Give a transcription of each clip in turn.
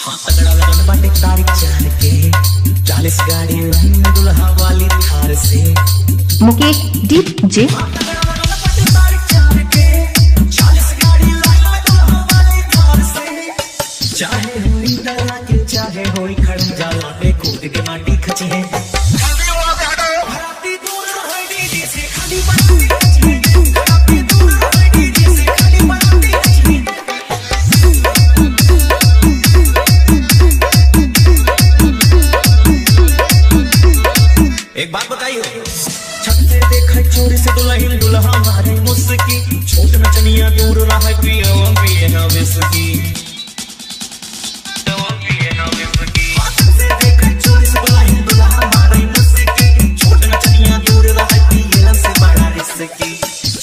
हाँ तगड़ा लगन बाटे तारीख चार के 40 गाड़ी लाइन में दुल्हा वाली थार से मुकेश डीजे चाहे हुई दला के चाहे होई खड़न जाला पे कूद के माटी खची है एक बात बताइए छत से देखा चोरी से दुल्हन दुल्हा मारे मुस्की छोट में चनिया दूर रहा पिया पिए ना बिस्की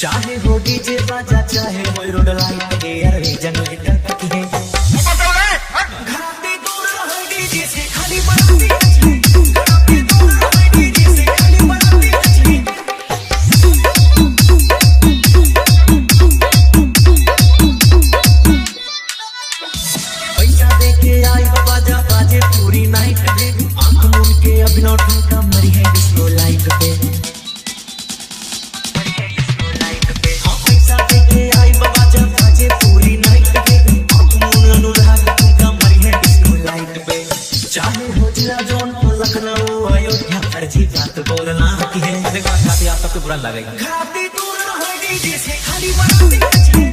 चाहे हो डीजे बाजा चाहे हो रोड लाइट एयर वे जंगल टक है घराती दूर रहो डीजे से खाली बनाती घराती दूर रहो डीजे से खाली बनाती पैसा देके आई बाजा बाजे पूरी नाइट पे आंख मूंद के अभिनव ठुमका मरी है डिस्को लाइट पे चाहे हो जिला जौनपुर लखनऊ अयोध्या अर्जी बात बोलना की है। आप सबको बुरा लगेगा। घराती दूर रहो डीजे से खाली बनाती